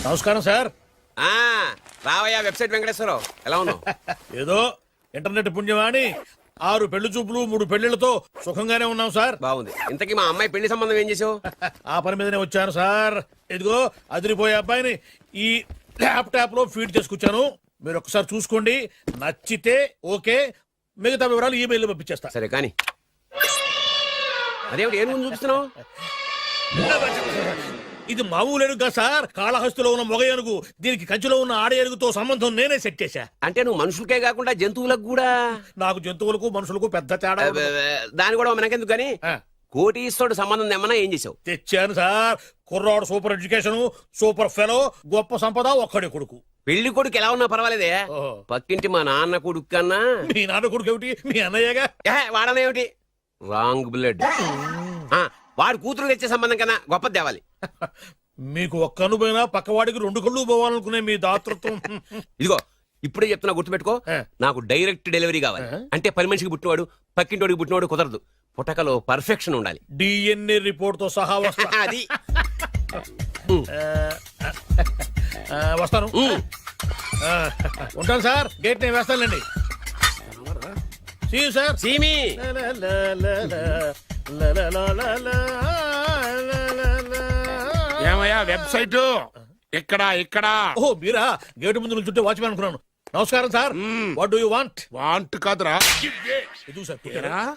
నమస్కారం సార్. రావయ్యా వెబ్సైట్ వెంకటేశ్వరరావు, ఎలా ఉన్నావు? ఏదో ఇంటర్నెట్ పుణ్యమాని 6 పెళ్లి చూపులు 3 పెళ్లిళ్లతో సుఖంగానే ఉన్నాం సార్. బాగుంది. ఇంతకీ మా అమ్మాయి పెళ్లి సంబంధం ఏం చేసావు? ఆ పని మీదనే వచ్చాను సార్. ఇదిగో అదిరిపోయే అబ్బాయిని ఈ ల్యాప్టాప్ లో ఫీడ్ చేసుకొచ్చాను. మీరు ఒకసారి చూసుకోండి, నచ్చితే ఓకే, మిగతా వివరాలు ఈమెయిల్ పంపించేస్తా. సరే కానీ అదేమిటి ఏం ముందు చూపిస్తున్నావు? ఇది మామూలు ఏనుగు సార్, కాళహస్తిలో ఉన్న మొగ ఏనుగు. దీనికి కంచిలో ఉన్న ఆడ ఏనుగుతో సంబంధం నేనే సెట్ చేశా. అంటే నువ్వు మనుషులకే కాకుండా జంతువులకు కూడా? నాకు జంతువులకు మనుషులకు పెద్ద తేడా. దాని కూడా మనకెందుకు కానీ కోటీశ్వరుడు సంబంధం ఏమన్నా ఏం చేసావు? తెచ్చాను సార్. కుర్రాడు సూపర్ ఎడ్యుకేషన్, సూపర్ ఫెలో, గొప్ప సంపద, ఒక్కడే కొడుకు. పెళ్లి కొడుకు ఎలా ఉన్నా పర్వాలేదే, పక్కింటి మా నాన్న కొడుకు కన్నా. మీ నాన్న కొడుకు ఏమిటి, మీ అన్నయ్యగా? వాడనేమిటి, రాంగ్ బ్లడ్. వాడు కూతురు తెచ్చే సంబంధం కన్నా గొప్పది తేవాలి. మీకు ఒక్క అనుభవైనా పక్కవాడికి 2 కళ్ళు పోవాలనుకునే మీ దాతృత్వం. ఇదిగో ఇప్పుడే చెప్తున్నా, గుర్తుపెట్టుకో. నాకు డైరెక్ట్ డెలివరీ కావాలి. అంటే పని మనిషికి పుట్టినవాడు పక్కింటోడికి పుట్టినవాడు కుదరదు. పుట్టకలో పర్ఫెక్షన్ ఉండాలి. డిఎన్ఏ రిపోర్ట్ తో సహా వస్తా. అది వస్తాను. ఉంటాను సార్, గేట్ నేను వేస్తానండి. సార్ సీమి ఏమయ్యా వెబ్సైట్ ఇక్కడ ఇక్కడ? ఓ మీరా, గేటు ముందు నుంచుంటే వాచ్మెన్ అనుకున్నాను. నమస్కారం sir. What do you want? Want కాదురా, సార్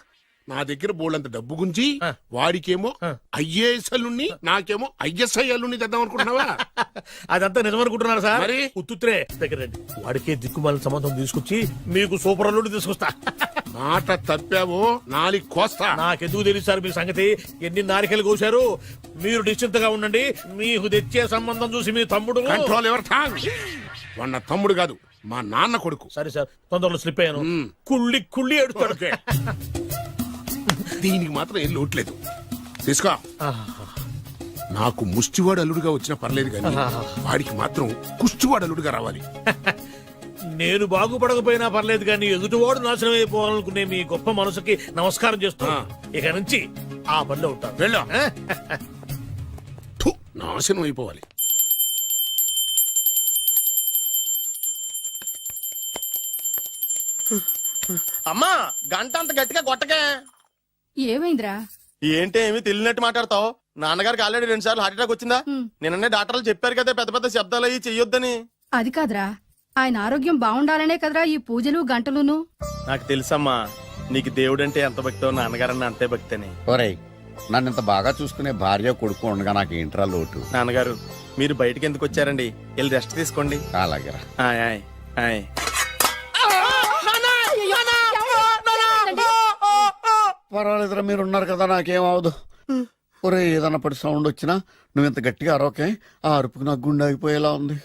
నా దగ్గర బోళ్ళంత డబ్బు గుంచి వాడికేమో ఐఏఎస్ అల్లుని నాకేమో ఐఎస్ఐ అల్లుని తెద్దాం అనుకుంటున్నావా? అదంతా నిజమనుకుంటున్నారా సార్? మరి ఉత్తుత్రే దగ్గర రండి. వాడికే దిక్కుమాలిన సంబంధం తీసుకొచ్చి మీకు సూపర్ అల్లుడు తీసుకొస్తా. మాట తప్పావో నాలి కోస్తా. నాకెందుకు తెలుసు సార్ మీ సంగతి? ఎన్ని నారికలు కోశారు. మీరు నిశ్చింతగా ఉండండి. మీకు తెచ్చే సంబంధం చూసి మీ తమ్ముడు. కంట్రోల్ ఎవర్ థాంగ్. వాడు నా తమ్ముడు కాదు, మా నాన్న కొడుకు. సరే సార్, తొందరలో స్లిప్ అయ్యాను. కుళ్ళి కుళ్ళి ఏడుస్తాడు. దీనికి మాత్రం ఏం లోట్లేదు. తీసుకో. నాకు ముష్టివాడు అల్లుడుగా వచ్చినా పర్లేదు కానీ వాడికి మాత్రం కుష్టివాడు అల్లుడుగా రావాలి. నేను బాగుపడకపోయినా పర్లేదు కానీ ఎదుటివాడు నాశనం అయిపోవాలనుకునే మీ గొప్ప మనసుకి నమస్కారం చేస్తున్నా. ఇక నుంచి ఆ పనిలో ఉంటాను. వెళ్ళా, నాశనం అయిపోవాలి. అమ్మా, గంట అంత గట్టిగా కొట్టకే. ఏమైందిరా? ఏంటి ఏమి తెలియనట్టు మాట్లాడతావు? నాన్నగారికి ఆల్రెడీ 2 సార్లు హార్ట్ అటాక్ వచ్చిందా? నిన్ననే డాక్టర్లు చెప్పారు కదా పెద్ద పెద్ద శబ్దాలు అయ్యి చెయ్యొద్దని. అది కాదురా, ఆయన ఆరోగ్యం బాగుండాలనే కదరా ఈ పూజలు గంటలును. నాకు తెలుసమ్మా, నీకు దేవుడంటే ఎంత భక్తో నాన్నగారన్న అంతే భక్తి అని. ఒరేయ్, నన్ను ఇంత బాగా చూసుకునే భార్య కొడుకు ఉండగా నాకు ఏంట్రా లోటు? నాన్నగారు, మీరు బయటికి ఎందుకు వచ్చారండి? వెళ్ళి రెస్ట్ తీసుకోండి. అలాగేరా. ఆయ్ ఆయ్ ఆయ్. పర్వాలేదురా, మీరు ఉన్నారు కదా, నాకేం అవదు. ఒరే, ఏదన్నా పడి సౌండ్ వచ్చినా నువ్వు ఇంత గట్టిగా అరవకే. ఆ అరుపుకి నాకు గుండె ఆగిపోయేలా ఉంది.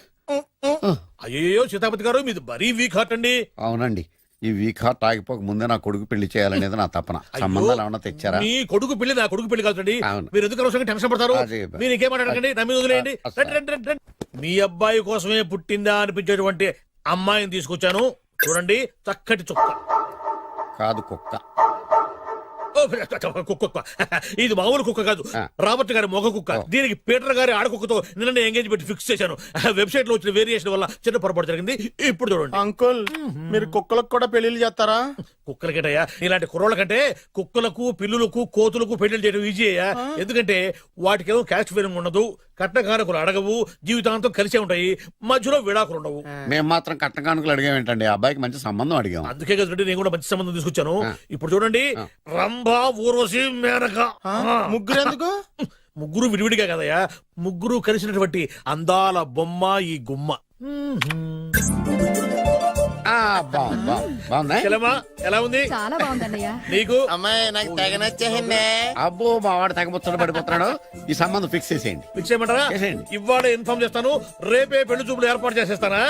అయ్యో సీతాపతి గారు, మీది మరీ వీక్ హార్ట్ అండి. అవునండి, ఈ వీక్ హార్ట్ ఆగిపోక ముందే నా కొడుకు పెళ్లి చేయాలనేది నా తపన. సంబంధాలు ఏమన్నా తెచ్చారా? మీ కొడుకు పెళ్లి నా కొడుకు పెళ్లి కాదండి. అవును. మీరు ఎందుకు అవసరంగా టెన్షన్ పడతారు? మీరు ఇంకేమాటండి, నా మీద వదిలేయండి. మీ అబ్బాయి కోసమే పుట్టిందా అనిపించేటువంటి అమ్మాయిని తీసుకొచ్చాను. చూడండి, చక్కటి చుక్క. కాదు, కుక్క. కుక్క. ఇది మామూలు కుక్క కాదు, రాబర్ట్ గారి మొగ కుక్క. దీనికి పీటర్ గారి ఆడకుక్కతో నిన్న ఎంగేజ్మెంట్ ఫిక్స్ చేశాను. వెబ్సైట్ లో వచ్చిన వేరియేషన్ వల్ల చిన్న పొరపాటు జరిగింది. ఇప్పుడు చూడండి. అంకుల్, మీరు కుక్కలకు కూడా పెళ్లిళ్ళు చేస్తారా? కుక్కలకేటయ్యా, ఇలాంటి కుర్రోళ్ళ కంటే కుక్కలకు, పిల్లులకు, కోతులకు పెళ్లి చేయడం ఈజీ అయ్యా. ఎందుకంటే వాటికేమో క్యాస్ట్ ఫీలింగ్ ఉండదు, కట్నకానుకలు అడగవు, జీవితాంతం కలిసే ఉంటాయి, మధ్యలో విడాకులు ఉండవు. మేము మాత్రం కట్నకానుకలు అడిగామేంటండి? అబ్బాయికి మంచి సంబంధం అడిగాం. అందుకే కదండి నేను కూడా మంచి సంబంధం తీసుకొచ్చాను. ఇప్పుడు చూడండి, రంభా, ఊర్వశి, మేనక. ముగ్గురు ఎందుకు? ముగ్గురు విడివిడిగా కదయ్యా, ముగ్గురు కలిసినటువంటి అందాల బొమ్మ ఈ గుమ్మ. ఎలా ఉంది? చాలా బాగుందన్నయ్య. నీకు? అమ్మాయి నాకు తెగ నచ్చేసిందే. అబ్బో, మా వాడు తెగబుచ్చట పడిపోతున్నాడు. ఈ సంబంధం ఫిక్స్ చేసేయండి. ఫిక్స్ చేయమంటారా? ఇవాళ ఇన్ఫార్మ్ చేస్తాను, రేపే పెళ్లి చూపులు ఏర్పాటు చేసేస్తానా?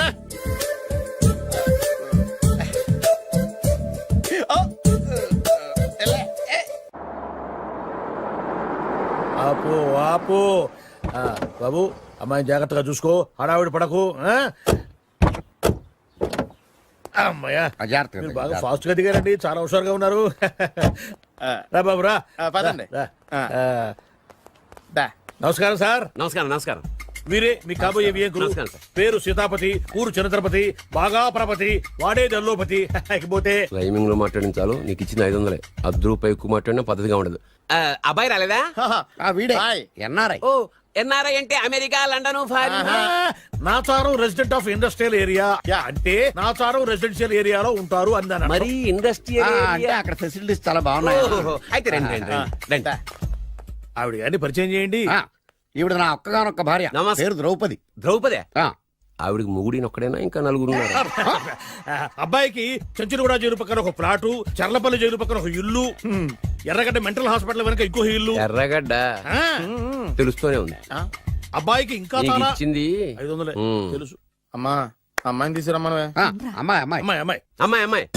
ఆపు ఆపు. బాబు, అమ్మాయిని జాగ్రత్తగా చూసుకో, హడావిడి పడకు. అమ్మాయ్యా, బాగా ఫాస్ట్ గా దిగారండి, చాలా హుషారుగా ఉన్నారు. రా బాబు రా. పదండి. నమస్కారం సార్. నమస్కారం. నమస్కారం. వీరే మీ కాబోయే వియంకులు. నమస్కారం సార్. పేరు సీతాపతి, ఊరు చంద్రపతి, బాగా ప్రపతి, వాడే దల్లోపతి. ఇకపోతే రైమింగ్ లో మాట్లాడిన చాలు, నీకు ఇచ్చిన 500. 10 రూపాయలు ఎక్కువ మాట్లాడినా పద్ధతిగా ఉండదు. అబ్బాయి రాలేదా? ఆ వీడే హాయ్. ఎన్ఆర్ఐ. ఓ ఎన్ఆర్ఐ అంటే America, London, foreign. Nacharam resident of industrial area అంటే నాచారం రెసిడెన్షియల్ ఏరియాలో ఉంటారు అందాను. మరి ఇండస్ట్రియల్ అంటే అక్కడ ఫెసిలిటీస్ చాలా బాగున్నాయి. అయితే రండి రండి రండి. ఆవిడ గారిని పరిచయం చేయండి. ఆ, ఈవిడ నా ఒక్కగానొక్క భార్య. నమస్తే. పేరు ద్రౌపది. ద్రౌపదే ఆ, ఆవిడికి మొగుడిని ఒక్కడైనా ఇంకా నలుగురు ఉన్నారు. అబ్బాయికి చంచులగూడ జైలు పక్కన ఒక ప్లాటు, చర్లపల్లి జైలు పక్కన ఒక ఇల్లు, ఎర్రగడ్డ మెంటల్ హాస్పిటల్ వెనక ఇంకో ఇల్లు. ఎర్రగడ్డ ఆ, తెలుస్తూనే ఉంది. అబ్బాయికి ఇంకా నీకు చాలా ఇచ్చింది 500 ఉమ్. తెలుసు. అమ్మా అమ్మాయిని తీసుకురమ్మనవే. ఆ, అమ్మాయి అమ్మాయి అమ్మాయి అమ్మాయి అమ్మాయి అమ్మాయి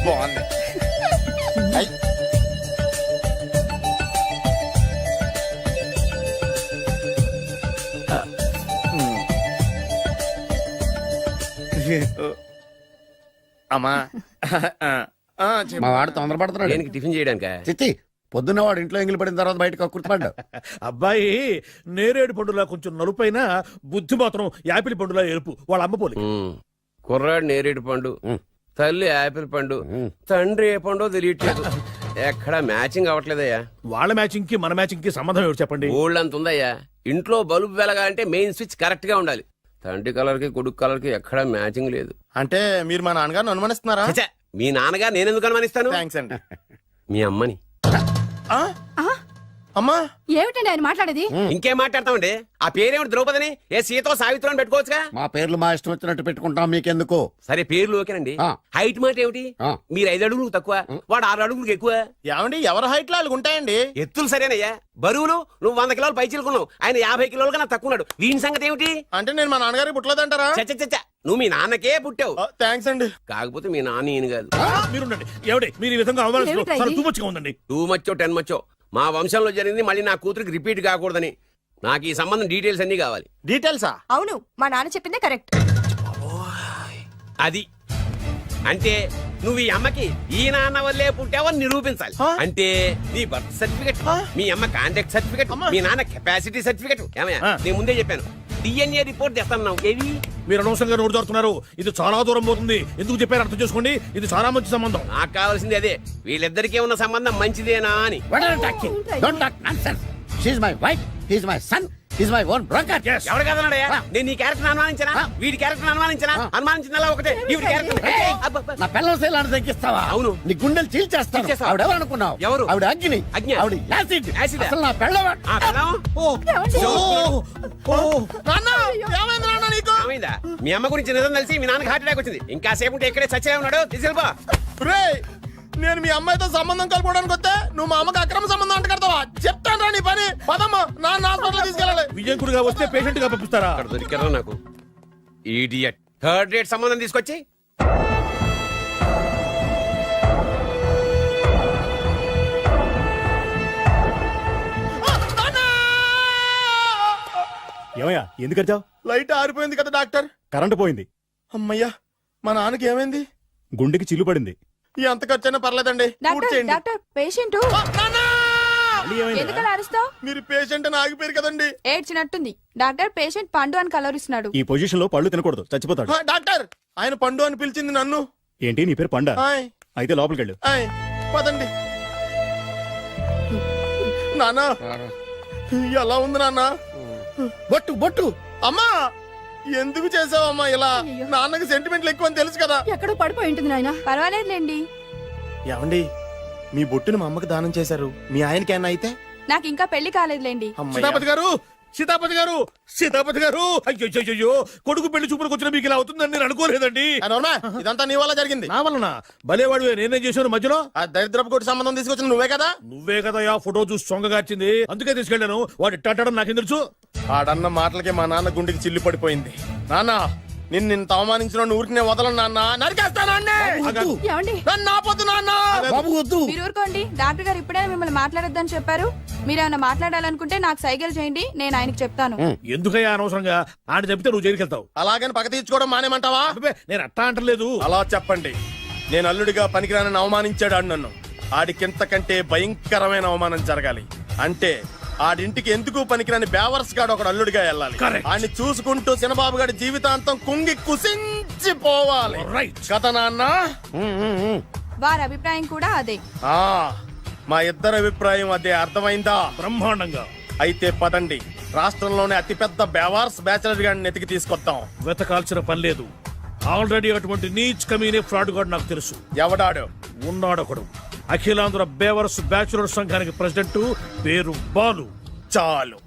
బాగుంది. ఐ. అమ్మా చెప్పు. మా వాడు తొందరపడుతున్నాడు. దేనికి టిఫిన్ చేయడానిక? చిచ్చి పొద్దున్న వాడు ఇంట్లో ఎంగిలి పడిన తర్వాత బయటకు కుర్తుపడ్డాడు. అబ్బాయి నేరేడు పండులా కొంచెం నలుపైన, బుద్ధి మాత్రం యాపిల్ పండులా ఎరుపు. వాళ్ళ అమ్మ పోలి. కుర్రాడు నేరేడు పండు, తల్లి యాపిల్ పండు, తండ్రి ఏ పండో తెలియట్లేదు. ఎక్కడ మ్యాచింగ్ అవ్వట్లేదయ్యా. వాళ్ళ మ్యాచింగ్ కి మన మ్యాచింగ్ కి సంబంధం ఏమిటి చెప్పండి. ఊళ్ళంత ఉందయ్యా. ఇంట్లో బల్బు వెలగా అంటే మెయిన్ స్విచ్ కరెక్ట్ గా ఉండాలి. తండ్రి కలర్ కి కొడుకు కలర్ కి ఎక్కడా మ్యాచింగ్ లేదు. అంటే మీరు మా నాన్నగారిని అనుమానిస్తున్నారా? ఛ, మీ నాన్నగా నేనెందుకు అనుమానిస్తాను? థ్యాంక్స్ అండి. మీ అమ్మని. ఆ? అమ్మా ఏమిటండి ఆయన మాట్లాడేది? ఇంకేం మాట్లాడతామండి? ఆ పేరేమిటి ద్రౌపదిని? ఏ సీతో సావిత్రం అని పెట్టుకోవచ్చుగా. మా పేర్లు మా ఇష్టం వచ్చినట్టు పెట్టుకుంటాం, మీకెందుకు? సరే పేర్లు ఓకేనండి. ఆ. హైట్ మాట ఏమిటి? ఆ. మీరు 5 అడుగులు తక్కువ, వాడు 6 అడుగులకు ఎక్కువ. ఏమండి ఎవరి హైట్ లో వాళ్ళకి ఉంటాయండి. ఎత్తులు సరేనయ్యా. బరువులు నువ్వు 100 కిలోలు పై చిలుకున్నావు, ఆయన 50 కిలోలుగా నాకు తక్కువ ఉన్నాడు. వీని సంగతి ఏమిటి? అంటే నేను మా నాన్నగారికి పుట్టలేదంటారా? చచ్చ నువ్వు మీ నాన్నకే పుట్టావు. థ్యాంక్స్ అండి. కాకపోతే మీ నాన్న ఈయన కాదు. మీరుండండి. ఎవడే మీరు ఈ విధంగా అవమానిస్తున్నారు? ఏమిటా ఇది? చాలా తూమచ్చిగా ఉందండి. 2 మచ్చో 10 మచ్చో మా వంశంలో జరిగింది మళ్ళీ నా కూతురికి రిపీట్ కాకూడదని నాకు ఈ సంబంధం డీటెయిల్స్ అన్ని కావాలి. డీటెయిల్సా? అవును మా నాన్న చెప్పిందే కరెక్ట్. అది అంటే నువ్వు ఈ అమ్మకి ఈ నాన్న వల్లే పుట్టావని నిరూపించాలి. ఆ? అంటే నీ బర్త్ సర్టిఫికెట్, ఆ? మీ అమ్మ కాంటాక్ట్ సర్టిఫికెట్, అమ్మా. మీ నాన్న కెపాసిటీ సర్టిఫికెట్. ఏమయ్యా ఆ. నేను ముందే చెప్పాను డిఎన్ఏ రిపోర్ట్ తెస్తాను. ఏవి? మీరు అనవసరంగా నోరు జారుతున్నారు. ఇది చాలా దూరం పోతుంది. ఎందుకు చెప్పారు అర్థం చేసుకోండి. ఇది చాలా మంచి సంబంధం. నాకు కావాల్సింది అదే, వీళ్ళిద్దరికీ ఉన్న సంబంధం మంచిదేనా అని. What are you talking? Don't talk nonsense. She's my wife, he's my son, he's my own brother. Yes. ఎవరు కదన్నాడయ్యా? ఆ. నేను నీ క్యారెక్టర్ అనుమానించనా? ఆ. వీడి క్యారెక్టర్ అనుమానించనా? ఆ. అనుమానించిందల్లా ఒకటే. వీడి క్యారెక్టర్ నా పిల్లల శైలాన్ని తగ్గిస్తావా? అవును. నీ గుండెలు చీల్చేస్తాను. చీల్చేస్తావా? ఆవిడ ఎవరు అనుకున్నావు? ఎవరు? ఆవిడ అగ్ని. అగ్ని. ఆవిడ యాసిడ్. యాసిడా? అసలు నా పిల్లవాడు. ఆ పిల్లం? నాన్న ఏమైంది నాన్న నీకు? ఏమైందా? మీ అమ్మ గురించి నిజం తెలిసి మీ నాన్నకి హార్ట్ అటాక్ వచ్చింది. ఇంకా సేపు ఉంటే ఇక్కడే చచ్చే ఉన్నాడు. తీసుకెళ్ళిపో. రేయ్, నేను మీ అమ్మాయితో సంబంధం కలుపుకోవడానికి వస్తే నువ్వు మా అమ్మకి అక్రమ సంబంధం అంట కడతావా? చెప్తాను రా నీ పని. పదమ్మా నాన్న హాస్పిటల్ తీసుకెళ్ళాలి. విజయకుడిగా వస్తే పేషెంట్ గా పంపిస్తారా? అక్కడ దొరికారా నాకు ఈడియట్. థర్డ్ రేట్ సంబంధం తీసుకొచ్చి ఏమయ్యా ఎందుకు వచ్చావు? లైట్ ఆరిపోయింది కదా డాక్టర్. కరెంటు పోయింది. అమ్మయ్యా మా నాన్నకి ఏమైంది? గుండెకి చిల్లు పడింది. ఎంత ఖర్చైనా పర్లేదండి. పూర్తి డాక్టర్ చేయండి. డాక్టర్ పేషెంట్ నాన్న! మళ్ళీ ఏమైందిరా? ఎందుకలా అరుస్తావు? మీరు పేషెంట్ అని ఆగిపోయారు కదండి. ఏడ్చినట్టుంది. డాక్టర్ పేషెంట్ పండు అని కలరిస్తున్నాడు. ఈ పొజిషన్ లో పళ్ళు తినకూడదు, చచ్చిపోతాడు. డాక్టర్ ఆయన పండు అని పిలిచింది నన్ను. ఏంటి నీ పేరు పండ? ఆయ్, అయితే లోపలికి వెళ్ళు. ఆయ్, పదండి. నాన్న ఎలా ఉంది నాన్న? బొట్టు బొట్టు. అమ్మా ఎందుకు చేసావమ్మా ఇలా? అయ్యయ్యో. నాన్నకి సెంటిమెంట్లు ఎక్కువ అని తెలుసు కదా. ఎక్కడో పడిపోయి ఉంటుంది నాయన. పర్వాలేదులేండి. ఏమండి మీ బొట్టుని మా అమ్మకి దానం చేశారు, మీ ఆయనకి ఏమన్నా అయితే? నాకు ఇంకా పెళ్లి కాలేదులేండి. అమ్మయ్య. సీతాపతి గారు, సీతాపతి గారు, సీతాపతి గారు. అయ్యో, కొడుకు పెళ్లి చూపులకు వచ్చిన మీకు ఇలా అవుతుందని నేను అనుకోలేదండి. ఆ నోర్మా, ఇదంతా నీ వల్ల జరిగింది. నా వలన భలేవాడు. నేనేం చేశాను మధ్యలో? ఆ దరిద్రపు కొట్టి సంబంధం తీసుకొచ్చిన నువ్వే కదా. నువ్వే కదా ఆ ఫోటో చూసి సొంగగార్చింది. అందుకే తీసుకెళ్ళాను. వాడు ఇట్టాడడం నాకేం తెలుసు? ఆడన్న మాటలకే మా నాన్న గుండెకి చిల్లు పడిపోయింది. నాన్న నిన్ను అవమానించిన ఊరికి నేను వదలను నాన్న, నరికేస్తానండి. ఏమండి నన్ను ఆపొద్దు నాన్న. బాబు వద్దు. మీరు ఊరుకోండి. డాక్టర్ గారు ఇప్పుడే మిమ్మల్ని మాట్లాడొద్దని చెప్పారు. మీరేమైనా మాట్లాడాలనుకుంటే నాకు సైకిల్ చేయండి, నేను ఆయనకి చెప్తాను. ఎందుకయ్యా అనవసరంగా ఆయన చెప్తే నువ్వు జైలుకి వెళ్తావు. అలాగని పక్క తీర్చుకోవడం మానేమంటావా? అబ్బే, నేను అట్టా అంటలేదు. అలా చెప్పండి. నేను అల్లుడిగా పనికిరానని అవమానించాడు ఆడు నన్ను. ఆడికింతకంటే భయంకరమైన అవమానం జరగాలి. అంటే ఆడింటికి ఎందుకు పనికిరాని బేవర్స్ గాడు ఒకడు అల్లుడిగా వెళ్ళాలి. Correct. ఆడిని చూసుకుంటూ చిన్నబాబు గారి జీవితాంతం కుంగి కుసించిపోవాలి. Right. కదా నాన్న? వారి అభిప్రాయం కూడా అదే. ఆ, మా ఇద్దరి అభిప్రాయం అదే. అర్థమైందా? బ్రహ్మాండంగా. అయితే పదండి, రాష్ట్రంలోనే అతిపెద్ద బేవార్స్ బ్యాచిలర్ గాడిని ఎతికి తీసుకొద్దాం. వెతకాల్సిన పని లేదు. ఆల్రెడీ అటువంటి నీచ్ కమీనే ఫ్రాడ్ గాడు నాకు తెలుసు. ఎవడాడు? ఉన్నాడొకడు. అఖిలాంధ్ర బేవరస్ బ్యాచులర్ సంఘానికి ప్రెసిడెంట్, పేరు బాలు. చాలు.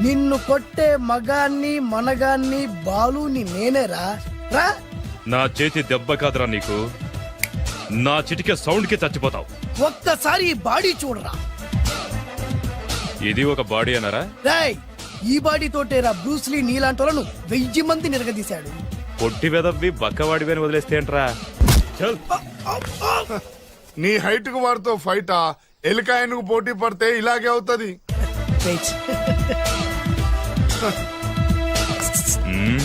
నిన్ను కొట్టే మగాన్ని మనగాన్ని బాలుని నేనేరా రా. నా చేతి దెబ్బ కాదురా నీకు, నా చిటికే సౌండ్ కి చచ్చిపోతావు. ఒక్కసారి ఈ బాడీ చూడరా. ఇది ఒక బాడీ అన్నారా? రాయ్, ఈ బాడీ తోటేరా బ్రూస్లీ నీలాంటోలను 1000 మంది నిరగదీశాడు. పొట్టి వెదవ్వి బక్కవాడివి అని వదిలేస్తే ఏంట్రా? చల్. నీ హైట్ కు వాడితో ఫైటా? ఎలికాయనకు పోటీ పడితే ఇలాగే అవుతది. వెయిట్. మ్మ్.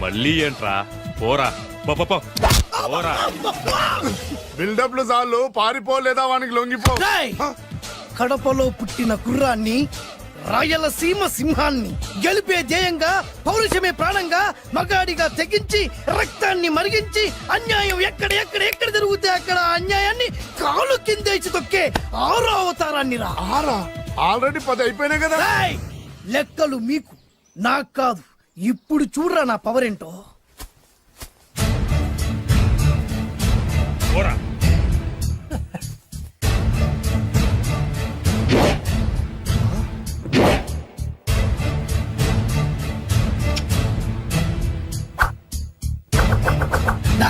మళ్ళీ ఏంట్రా? పోరా పో, పో, పో. పోరా. బిల్డప్లు చాలు, పారిపోలేదా వానికి లొంగిపో. రాయ్, కడపలో పుట్టిన కుర్రాన్ని, రాయలసీమ సింహాన్ని గెలిపే ధ్యేయంగా, పౌరుషమే ప్రాణంగా, మగాడిగా తెగించి రక్తాన్ని మరిగించి, అన్యాయం ఎక్కడ ఎక్కడ ఎక్కడ జరుగుతే అక్కడ అన్యాయాన్ని కాలు కిందేసి తొక్కే 6వ అవతారాన్ని రా. ఆల్రెడీ 10 అయిపోయినాయి కదా. రాయ్, లెక్కలు మీకు, నాకు కాదు. ఇప్పుడు చూడరా నా పవర్ ఏంటో. పోరా. దా.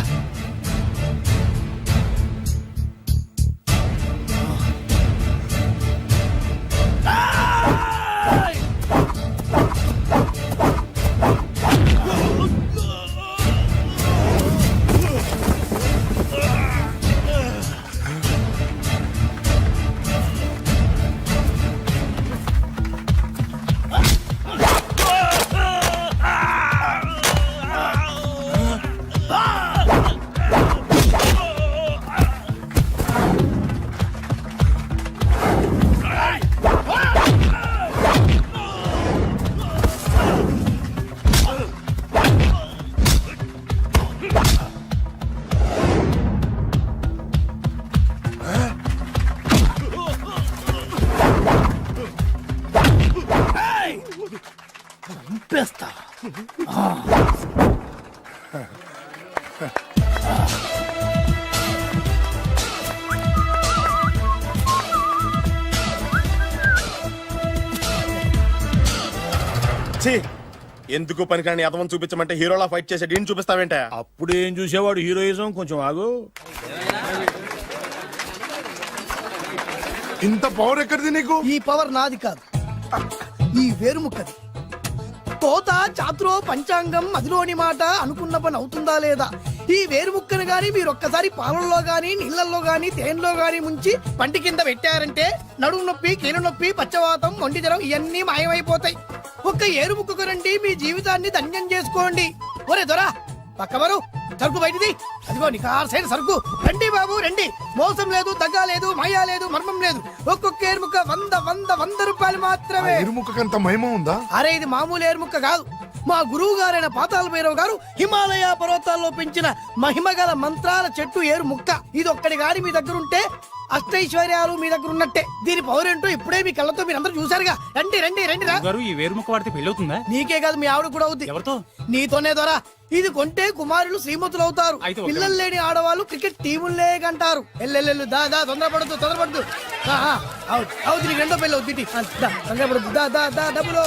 చంపేస్తా. ఛీ, ఎందుకు పనికిరాని అదవం చూపించమంటే హీరోలా ఫైట్ చేసే డీన్ చూపిస్తావేంట? అప్పుడు ఏం చూసేవాడు హీరోయిజం. కొంచెం ఆగు. ఇంత పవర్ ఎక్కడిది నీకు? ఈ పవర్ నాది కాదు, ఈ వేరుముక్కది. తోత చాతురో పంచాంగం అదిలోని మాట అనుకున్న పని అవుతుందా లేదా? ఈ వేరుముక్కను గాని మీరు ఒక్కసారి పాలల్లో గాని నీళ్లలో గాని తేనెలో గాని ముంచి పంటి కింద పెట్టారంటే నడుము నొప్పి, కీలు నొప్పి, పచ్చవాతం, ఒంటి జ్వరం ఇవన్నీ మాయమైపోతాయి. ఒక్క ఏరుముక్కకు రండి, మీ జీవితాన్ని ధన్యం చేసుకోండి. ఒరే దొరా, పక్కవరు సరుకు బయటిది. అదిగో నికార్సైన సరుకు. రండి బాబు రండి. మోసం లేదు, దగ్గ లేదు, మాయా లేదు, మర్మం లేదు. ఒక్కొక్క ఏరుముక్క 100 రూపాయలు మాత్రమే. ఇరుముఖకంత మహిమ ఉందా? అరే, ఇది మామూలు ఏరుముక్క కాదు. మా గురువు గారైన పాతాల భైరవ్ గారు హిమాలయ పర్వతాల్లో పెంచిన మహిమగల మంత్రాల చెట్టు ఏరు ముక్క. ఇది ఒక్కడి గాని మీ దగ్గర ఉంటే అష్టైశ్వర్యాలు మీ దగ్గర ఉన్నట్టే. దీని పవర్ ఏంటో ఇప్పుడే మీ కళ్ళతో మీరందరూ చూసారుగా. రండి రండి రండి రా. ఈ వేరుముఖ వాడితే పెళ్ళవుతుందా? నీకే కాదు, మీ ఆవిడ కూడా అవుద్ది. ఎవరితో? నీతోనే ద్వారా. ఇది కొంటే కుమారులు శ్రీమంతులు అవుతారు. పిల్లలు లేని ఆడవాళ్ళు క్రికెట్ టీములే కంటారు. ఎల్లెల్లెల్లు దా దా, తొందరపడద్దు. అవుతుంది, నీకు రెండో పెళ్ళి అవుతుంది. తొందరపడద్దు, దా దా దా, డబ్బులు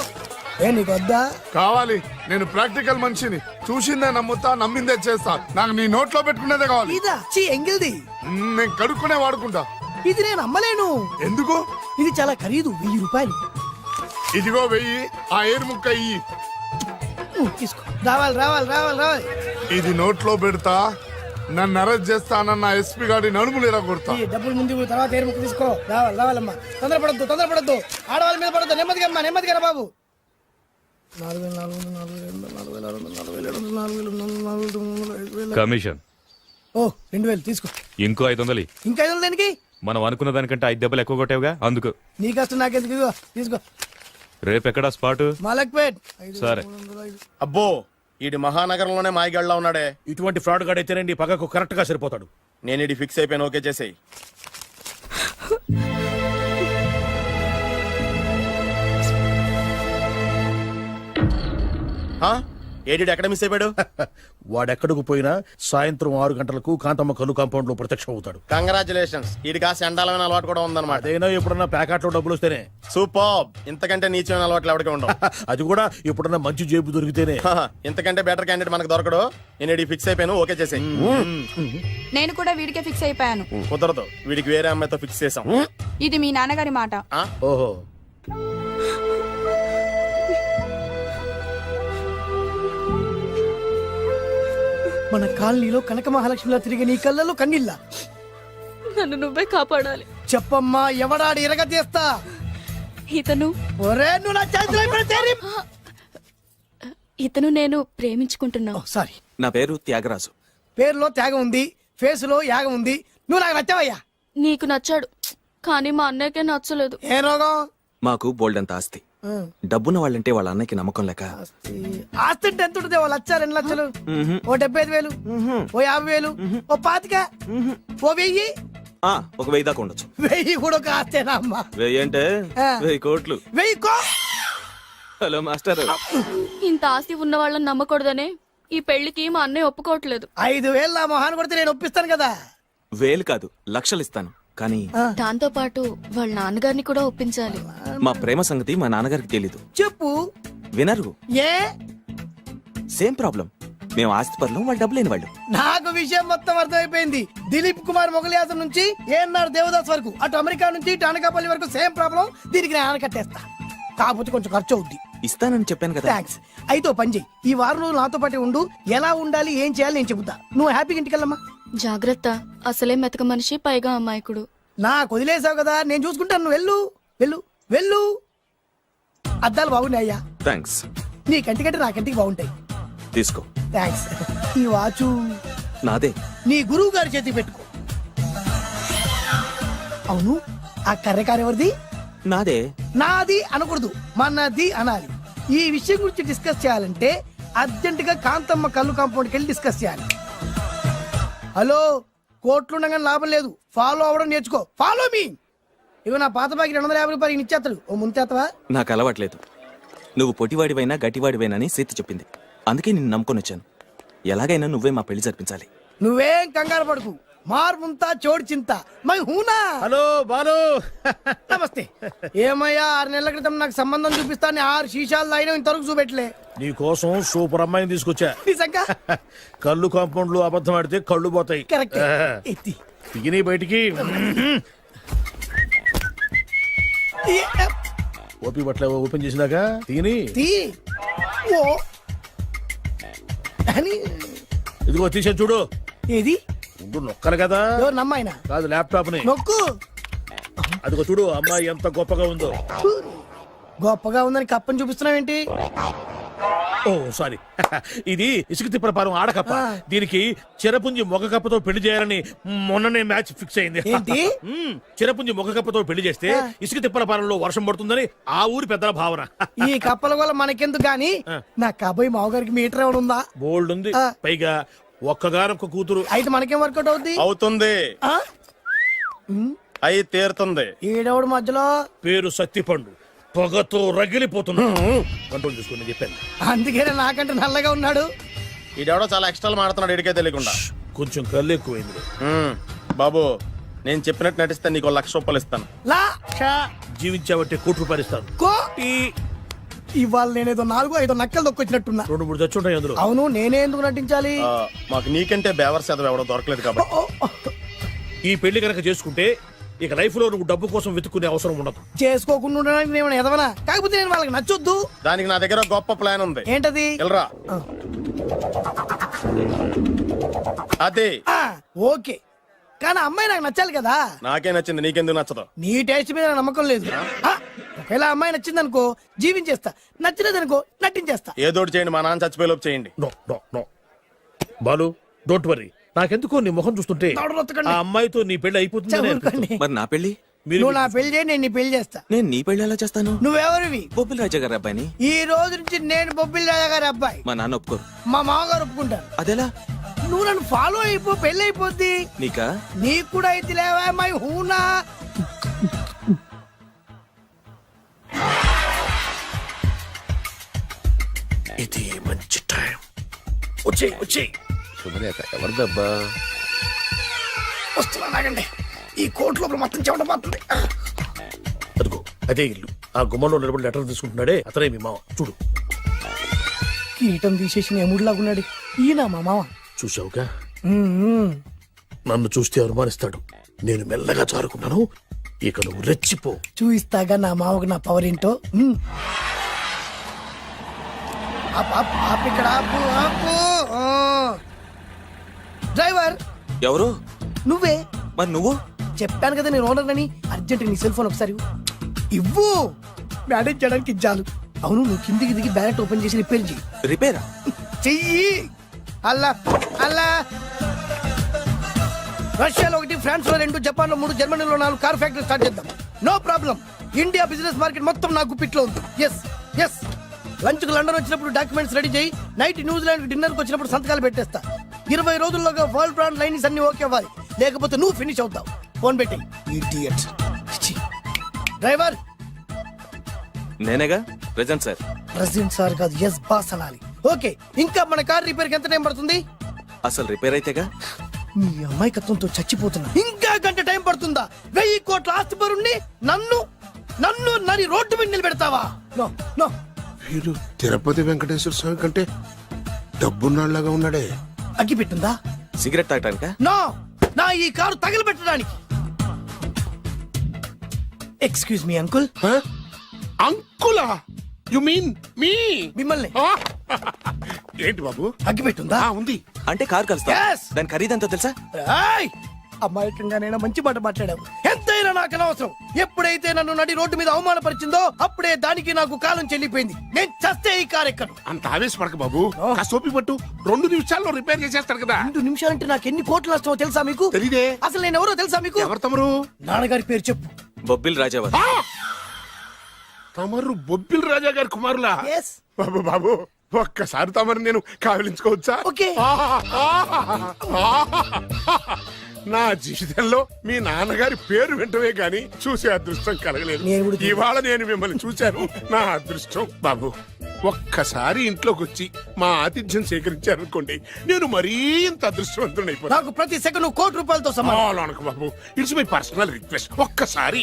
ఏ నీకు వద్దా? కావాలి. నేను ప్రాక్టికల్ మనిషిని. చూసిందే నమ్ముతా, నమ్మిందే చేస్తా. నాకు నీ నోట్లో పెట్టుకునేదే కావాలి. ఇదా చీ ఎంగిల్ది. నేను కడుక్కునే వాడుకుంటా. ఇది నేను అమ్మలేను. ఎందుకు? ఇది చాలా ఖరీదు, 1000 రూపాయలు. ఇదిగో వెయ్యి, ఆ ఏరు ముక్క ఇయ్యి. తీసుకో. రావాలి రావాలి రావాలి రావాలి. ఇది నోట్లో పెడతా, నన్ను అరెస్ట్ చేస్తానన్న ఎస్పీ గారి నడుములు ఇలా కొడతా. ఈ డబ్బులు ముందు ఇవ్వు, తర్వాత ఏరు ముక్క తీసుకో. రావాలి రావాలమ్మా. తొందరపడద్దు తొందరపడద్దు. ఆడవాళ్ళ మీద పడద్దు. నెమ్మదిగా అమ్మా, నెమ్మదిగా రా బాబు. 4,400 కమిషన్ ఓ 2,000 తీసుకో. ఇంకో 500. ఇంకా 500 దేనికి? మనం అనుకున్న దానికంటే 5 దెబ్బలు ఎక్కువ కొట్టావుగా అందుకు. నీ కష్టం నాకెందుకు? ఇదిగో తీసుకో. రేపు ఎక్కడా స్పాట్? మలక్పేట్. సరే. అబ్బో ఈడి మహానగరంలోనే మాయగాళ్ళ ఉన్నాడే. ఇటువంటి ఫ్రాడ్ గాడు అయితేనండి పగకు కరెక్ట్ గా సరిపోతాడు. నేను ఇది ఫిక్స్ అయిపోయాను, ఓకే చేసేయి. ఏడి ఎక్కడ మిస్ అయిపోయాడు? వాడెక్కడికి పోయినా సాయంత్రం 6 గంటలకు కాంతమ్మ కల్లు కాంపౌండ్ లో ప్రత్యక్షం అవుతాడు. కంగ్రాచులేషన్స్, ఈడి కాస్త ఎండాలమైన అలవాటు కూడా ఉందన్నమాట. అదైనా ఎప్పుడన్నా ప్యాకెట్లో డబ్బులు వస్తేనే. సూపర్, ఇంతకంటే నీచమైన అలవాట్లు ఎవరికి ఉండవు. అది కూడా ఎప్పుడన్నా మంచి జేబు దొరికితేనే. ఇంతకంటే బెటర్ క్యాండిడేట్ మనకు దొరకడు. నేను ఇది ఫిక్స్ అయిపోయాను, ఓకే చేసేయి. నేను కూడా వీడికే ఫిక్స్ అయిపోయాను. కుదరదు, వీడికి వేరే అమ్మాయితో ఫిక్స్ చేసాం. ఇది మీ నాన్నగారి మాట. ఓహో, మన కాలనీలో కనక మహాలక్ష్మిలా తిరిగి నీ కళ్ళలో కన్నీళ్ళ. నన్ను నువ్వే కాపాడాలి. చెప్పమ్మా, ఎవడాడి ఎరగ తీస్తా. ఇతను ఒరే నువ్వు నా చేతిలో పెడితే ఇతను నేను ప్రేమించుకుంటున్నావు. సారీ. నా పేరు త్యాగరాజు. పేరులో త్యాగం ఉంది, ఫేసులో యాగం ఉంది. నువ్వు నాకు నచ్చావయ్యా. నీకు నచ్చాడు, కానీ మా అన్నయ్యకే నచ్చలేదు. ఏ రోగం? మాకు బోల్డంత ఆస్తి. డబ్బున్న వాళ్ళంటే వాళ్ళ అన్నకి నమ్మకం లేక. ఆస్తి అంటే ఎంత ఉంటుంది? ఓ 1,00,000 2 లక్షలు, ఓ 75,000, ఓ 50,000, ఓ 25,000, ఓ 1000. ఒక 1000 దాకా ఉండొచ్చు. 1000 కూడా ఒక ఆస్తేనా అమ్మా? 1000 అంటే 1000 కోట్లు. 1000 హలో మాస్టర్. ఇంత ఆస్తి ఉన్న వాళ్ళని నమ్మకూడదనే ఈ పెళ్లికి మా అన్నయ్య ఒప్పుకోవట్లేదు. 5,000 నా మొహాన్ని కొడితే నేను ఒప్పిస్తాను కదా. 1000 కాదు, లక్షలు ఇస్తాను. కానీ దాంతో పాటు వాళ్ళ నాన్నగారిని కూడా ఒప్పించాలి. మా ప్రేమ సంగతి మా నాన్నగారికి తెలీదు. చెప్పు. వినరు. ఏ? Same problem. మేము ఆస్తి పరులు, వాళ్ళు డబ్బు లేని వాళ్ళు. నాకు విషయం మొత్తం అర్థమైపోయింది. దిలీప్ కుమార్ మొగలియాసం నుంచి ఏఎన్ఆర్ దేవదాస్ వరకు, అటు అమెరికా నుంచి ఇటు అనకాపల్లి వరకు సేమ్ ప్రాబ్లం. దీనికి నేను ఆనకట్టేస్తా. కాకపోతే కొంచెం ఖర్చు అవుద్ది. ఇస్తానని చెప్పాను కదా. థ్యాంక్స్. అయితే ఓ పని చెయ్యి, ఈ వారం రోజులు నాతో పాటే ఉండు. ఎలా ఉండాలి, ఏం చేయాలి నేను చెబుతా. నువ్వు హ్యాపీగా ఇంటికి వెళ్ళమ్మా. జాగ్రత్త, అసలే మెతక మనిషి, పైగా అమాయకుడు. నాకు వదిలేసావు కదా, నేను చూసుకుంటాను. నువ్వు వెళ్ళు వెళ్ళు వెళ్ళు. అద్దాలు బాగున్నాయ్యా. థ్యాంక్స్. నీ కంటికంటే నా కంటికి బాగుంటాయి. తీసుకో. థ్యాంక్స్. ఈ వాచు నాదే. నీ గురువు గారి చేతికి పెట్టుకో. అవును, ఆ కర్రెకారు ఎవరిది? నాదే. నాది అనకూడదు, మనది అనాలి. ఈ విషయం గురించి డిస్కస్ చేయాలంటే అర్జెంట్ గా కాంతమ్మ కల్లు కాంపౌండ్కి వెళ్ళి డిస్కస్ చేయాలి. హలో, కోట్లు ఉండగానే లాభం లేదు. ఫాలో అవ్వడం నేర్చుకో. Follow me. ఇవి నా పాత బాకి 250 రూపాయలు ఇచ్చేస్తాడు. ఓ ముంతేత్తవా? నాకు అలవాట్లేదు. నువ్వు పొట్టివాడివైనా గట్టివాడివైనా అని సీత చెప్పింది. అందుకే నిన్ను నమ్ముకొని వచ్చాను. ఎలాగైనా నువ్వే మా పెళ్లి జరిపించాలి. నువ్వేం కంగారు పడుకు. మార్ ముంతా చోడు చింత మై హూనా. హలో బాలు. నమస్తే. ఏమయ్యా, 6 నెలల క్రితం నాకు సంబంధం చూపిస్తాను 6 శీషాలు తాగినా ఇంతవరకు చూపెట్టలే. నీ కోసం సూపర్ అమ్మాయిని తీసుకొచ్చా. నిజంగా? కళ్ళు కాంపౌండ్ లో అబద్ధం ఆడితే కళ్ళు పోతాయి. కరెక్ట్. ఎత్తి. తిగిని బయటికి. ఓపి బట్ల ఓపెన్ చేసినాక తిని తీ. ఓ అని. ఇదిగో తీసే చూడు. ఏది? ఉండు, నొక్కలు కదా. ఎవరు నమ్మాయినా? కాదు, ల్యాప్టాప్ ని నొక్కు. అదిగో చూడు, అమ్మాయి ఎంత గొప్పగా ఉందో. గొప్పగా ఉందని కప్పని చూపిస్తున్నావేంటి? ఓ సారీ, ఇది ఇసుక తిప్పల పారం ఆడకప్ప. దీనికి చిరపుంజి మొగ కప్పతో పెళ్లి చేయాలని మొన్ననే మ్యాచ్ ఫిక్స్ అయింది. ఏంటి? చిరపుంజి మొగ కప్పతో పెళ్లి చేస్తే ఇసుక తిప్పల పారంలో వర్షం పడుతుందని ఆ ఊరి పెద్దల భావన. ఈ కప్పల వల్ల మనకెందుకు గాని, నా కాబోయే మావగారికి మీటర్ ఏమైనా ఉందా? బోల్డ్ ఉంది. పైగా ఒక్కగానొక్క కూతురు. అయితే మనకేం వర్కౌట్ అవుద్ది? అవుతుంది, అయి తీరుతుంది. ఈడవుడు మధ్యలో పేరు సత్తిపండు, పొగతో రగిలిపోతున్నా. కంట్రోల్ చూసుకుని చెప్పాను. అందుకేనే నాకంటే నల్లగా ఉన్నాడు. ఈడెవడో చాలా ఎక్స్ట్రాలు మాడుతున్నాడు, ఇడికే తెలియకుండా. కొంచెం కళ్ళు ఎక్కువైంది. బాబు, నేను చెప్పినట్టు నటిస్తే నీకు 1,00,000 రూపాయలు ఇస్తాను. జీవించాబట్టే ₹1,00,000 ఇస్తాను. ఇవాళ నేనేదో 4-5 నక్కలు దొక్కొచ్చినట్టున్నా. 2-3 చచ్చుంటాయి అందులో. అవును, నేనే ఎందుకు నటించాలి? మాకు నీకంటే బేవర్ శాతం ఎవడో దొరకలేదు కాబట్టి. ఈ పెళ్లి కనుక చేసుకుంటే ఇక లైఫ్ లో నువ్వు డబ్బు కోసం వెతుక్కునే అవసరం ఉండదు. చేసుకోకుండా ఉండడానికి నేను ఎదవనా? కాకపోతే నేను వాళ్ళకి నచ్చొద్దు. దానికి నా దగ్గర గొప్ప ప్లాన్ ఉంది. ఏంటది? వెళ్ళరా. అదే. ఓకే, కానీ అమ్మాయి నాకు నచ్చాలి కదా. నాకే నచ్చింది, నీకెందుకు నచ్చదు? నీ టేస్ట్ మీద నాకు నమ్మకం లేదు. ఒకవేళ అమ్మాయి నచ్చింది అనుకో జీవించేస్తా, నచ్చలేదనుకో నటించేస్తా. ఏదోటి చేయండి, మా నాన్న చచ్చిపోయేలోపు చేయండి. No no no Balu, don't worry. నాకెందుకో నీ ముఖం చూస్తుంటే ఆ అమ్మాయితో నీ పెళ్లి అయిపోతుంది. మరి నా పెళ్లి? నువ్వు నా పెళ్లి చేయి, నేను నీ పెళ్లి చేస్తా. నేను నీ పెళ్లి ఎలా చేస్తాను? నువ్వెవరివి? బొబ్బిల్ రాజా గారి అబ్బాయిని. ఈ రోజు నుంచి నేను బొబ్బిల్ రాజా గారి అబ్బాయి. మా నాన్న ఒప్పుకోరు. మా మామగారు ఒప్పుకుంటారు. అదెలా? నువ్వు నన్ను ఫాలో అయిపో, పెళ్లి అయిపోద్ది. నీకా? నీకు కూడా అయితే లేవా మై హూనా. ఇది మంచి టైం. వచ్చేయ్ వచ్చేయ్. శుభలేఖ ఎవరిదబ్బా? వస్తున్నా నాగండి. ఈ కోట్ లోపల మొత్తం చెమట పోతుంది. అదిగో అదే ఇల్లు. ఆ గుమ్మంలో నిలబడి లెటర్ తీసుకుంటున్నాడే అతనే మీ మామ. చూడు. కీటం తీసేసిన ఎముడిలాగున్నాడు. ఈయన మా మామ. చూసావుగా, నన్ను చూస్తే అనుమానిస్తాడు. నేను మెల్లగా చారుకున్నాను. ఇక నువ్వు రెచ్చిపో. చూయిస్తాగా నా మామకు నా పవర్ ఏంటో. ఇక్కడ ఆపు, ఆపు. డ్రైవర్ ఎవరు? నువ్వే. మరి నువ్వు? చెప్పాను కదా నేను ఓనర్ అని. అర్జెంట్ నీ సెల్ ఫోన్ ఒకసారి ఇవ్వు. మేనేజ్ చేయడానికి ఇచ్చాను. అవును, నువ్వు కిందికి దిగి బ్యాలెట్ ఓపెన్ చేసి రిపేర్ చెయ్యి. రిపేరా? చెయ్యి. అల్లా అల్లా. రష్యాలో 1, ఫ్రాన్స్ లో 2, జపాన్ లో 3, జర్మనీలో 4 కార్ ఫ్యాక్టరీ స్టార్ట్ చేద్దాం. No problem. India business market మొత్తం నా గుప్పిట్లో ఉంది. Yes yes. లంచ్ కు లండన్ వచ్చినప్పుడు డాక్యుమెంట్స్ రెడీ చేయి. నైట్ న్యూజిలాండ్ డిన్నర్ కు వచ్చినప్పుడు సంతకాలు పెట్టేస్తా. 20 రోజుల్లోగా వరల్డ్ బ్రాండ్ లైన్స్ అన్ని ఓకే అవ్వాలి, లేకపోతే నువ్వు ఫినిష్ అవుతావు. ఫోన్ పెట్టి. ఇడియట్. డ్రైవర్. నేనేగా ప్రెజెంట్ సార్. ప్రెసిడెంట్ సార్ కాదు, ఎస్ బాస్ అనాలి. ఓకే, ఇంకా మన కార్ రిపేర్ కి ఎంత టైం పడుతుంది? అసలు రిపేర్ అయితేగా. మీ అమాయకత్వంతో చచ్చిపోతున్నా. ఇంకా గంట టైం పడుతుందా? 1000 కోట్ల ఆస్తి పరుణ్ణి నన్ను నన్ను నరి రోడ్డు మీద నిలబెడతావా? No no. వీడు తిరుపతి వెంకటేశ్వర స్వామి కంటే డబ్బున్నాళ్ళగా ఉన్నాడే. అగ్గి పెట్టుందా? సిగరెట్ తాగటానికా? నో, నా ఈ కారు తగలబెట్టడానికి. Excuse me uncle. అంకులా? You mean me? మిమ్మల్ని. ఏంటి బాబు? అగ్గి పెట్టుందా? ఉంది. అంటే కార్ కలుస్తా. Yes. దాని ఖరీదంతా తెలుసా? ఏయ్! అమాయకంగానైనా మంచి మాట మాట్లాడావు. ఎంతైనా నాకు అనవసరం. ఎప్పుడైతే నన్ను నడి రోడ్డు మీద అవమానపరిచిందో అప్పుడే దానికి నాకు కాలం చెల్లిపోయింది. నేను చస్తే ఈ కారు ఎక్కను. అంత ఆవేశపడక బాబు. ఆ సోపి పట్టు 2 నిమిషాల్లో రిపేర్ చేసేస్తాడు కదా. 2 నిమిషాలంటే నాకు ఎన్ని కోట్లు నష్టమో తెలుసా మీకు? తెలీదే. అసలు నేను ఎవరో తెలుసా మీకు? ఎవరు తమరు? నాన్నగారి పేరు చెప్పు. బొబ్బిల్ రాజావారు. తమరు బొబ్బిల్ రాజా గారి కుమారులా? Yes. బాబు బాబు, ఒక్కసారి తమరు నేను కావలించుకోవచ్చా? ఓకే. నా జీవితంలో మీ నాన్నగారి పేరు వింటమే గాని చూసే అదృష్టం కలగలేదు. దేవుడు. ఇవాళ నేను మిమ్మల్ని చూశాను. నా అదృష్టం. బాబు, ఒక్కసారి ఇంట్లోకి వచ్చి మా ఆతిథ్యం సేకరించారనుకోండి, నేను మరీ ఇంత అదృష్టవంతుడైపోతాను. నాకు ప్రతి సెకండ్ కోటి సమానం. బాబు, ఇట్స్ మై పర్సనల్ రిక్వెస్ట్. ఒక్కసారి.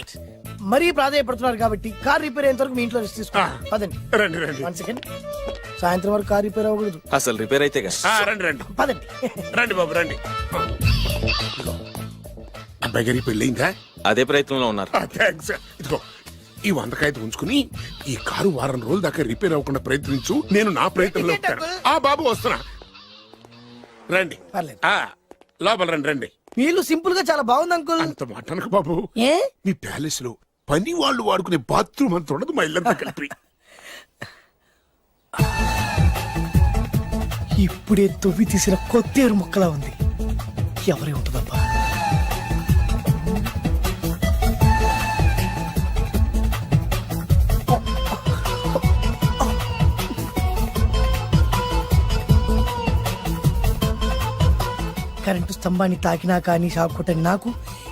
మరీ ప్రాధాయపడుతున్నారు కాబట్టి కార్ రిపేర్ అయ్యేంత వరకు మీ ఇంట్లో రెస్ట్ తీసుకోండి. పదండి. రండి రండి. 1 సెకండ్. సాయంత్రం వరకు కార్ రిపేర్ అవ్వకూడదు. అసలు రిపేర్ అయితేగా. రండి రండి. పదండి. రండి బాబు రండి. అబ్బాయి గారి పెళ్ళయిందా? అదే ప్రయత్నంలో ఉన్నారు. థ్యాంక్స్. ఇదిగో ఈ 100 కాగితం ఉంచుకుని ఈ కారు వారం రోజుల దాకా రిపేర్ అవ్వకుండా ప్రయత్నించు. నేను నా ప్రయత్నంలో ఉంటాను. ఆ బాబు వస్తున్నా. రండి. పర్లేదు. లోపల రండి రండి. వీళ్ళు సింపుల్ గా చాలా బాగుంది అంకుల్. అంత మాట అనకు బాబు. ఏ? మీ ప్యాలెస్ లో పని వాళ్ళు వాడుకునే బాత్రూమ్ అంత ఉండదు మా ఇల్లంతా కలిపి. ఇప్పుడే తొవ్వి తీసిన కొత్తేరు ముక్కలా ఉంది. ఎవరే ఉంటుందబ్బా? కరెంటు స్తంభాన్ని తాకినా కానీ షాక్ కొట్టని నాకు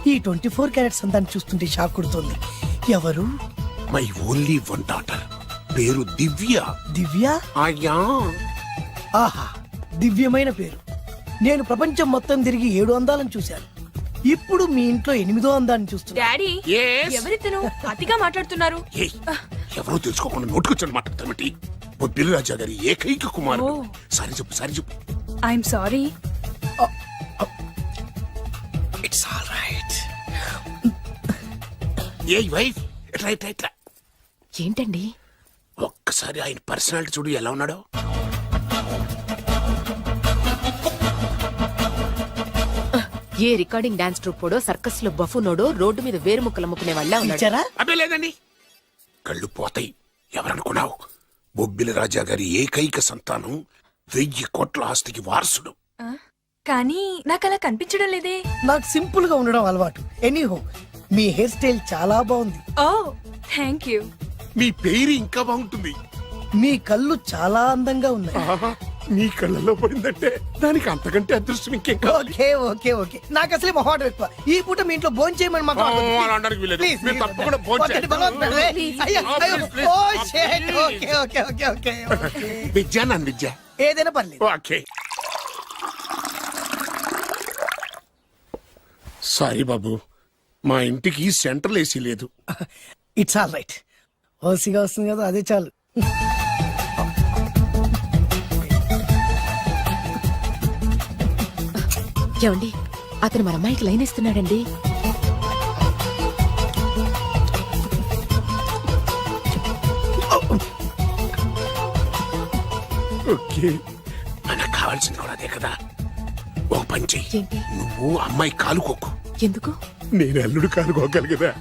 ఈ 24 క్యారెట్స్ అందాన్ని చూస్తుంటే షాక్ కొడుతుంది. ఎవరు? My only 1 daughter. పేరు దివ్య. దివ్య? అయ్యా. ఆహా, దివ్యమైన పేరు. నేను ప్రపంచం మొత్తం తిరిగి 7 అందాలను చూశాను. ఇప్పుడు మీ ఇంట్లో 8వ అందాన్ని చూస్తున్నా. డాడీ, ఎవరితను అతిగా మాట్లాడుతున్నారు? ఏయ్, ఎవరో తెలుసుకోకుండా నోటుకొచ్చాను మాట్లాడతామటి. బొబ్బిల్ రాజా గారి ఏకైక కుమారుడు. సారీ చెప్పు, సారీ చెప్పు. I'm sorry. It's all right. A wife ఎట్లా ఇట్లా ఇట్లా ఏంటండి? ఒక్కసారి ఆయన పర్సనాలిటీ చూడు ఎలా ఉన్నాడో. ఏ రికార్డింగ్ డాన్స్ ట్రూపోడో సర్కస్ లో బఫునోడో రోడ్డు మీద వేరు ముక్కలు అమ్ముకునే వాళ్ళ ఉన్నాడు. ఇచ్చారా? అబ్బే లేదండి. కళ్ళు పోతాయి. ఎవరనుకున్నావు? బొబ్బిలి రాజా గారి ఏకైక సంతానం 1000 కోట్ల ఆస్తికి వారసుడు. కానీ నాకు అలా కనిపించడం లేదే. నాకు సింపుల్ గా ఉండడం అలవాటు. ఎనీహో మీ హెయిర్ స్టైల్ చాలా బాగుంది. ఓ థ్యాంక్ యూ. మీ పేరు ఇంకా బాగుంటుంది. మీ కళ్ళు చాలా అందంగా ఉన్నాయి. ఆహా, నీ కళ్ళలో పడిందంటే దానికి అంతకంటే అదృష్టం ఇంకేం కావాలి. ఓకే ఓకే ఓకే నాకు అసలే మొహాటం ఎక్కువ. ఈ పూట మీ ఇంట్లో భోజనం చేయమని మాకు అలా అనడానికి వీల్లేదు. మీరు తప్పకుండా భోజనం చేయండి. విద్య నన్ను విద్య ఏదైనా పర్లేదు. ఓకే. సారీ బాబు, మా ఇంటికి సెంట్రల్ ఏసీ లేదు. It's all right. ఓసిగా వస్తుంది కదా, అదే చాలు. ఏమండి, అతను మన అమ్మాయికి లైన్ ఇస్తున్నాడండి. ఓకే, మనకు కావాల్సింది కూడా అదే కదా. ఒక పని చెయ్యి, ఏంటి? నువ్వు అమ్మాయి కాలుకోకు, ఎందుకు? నేను అల్లుడు కాలుకోగలి కదా.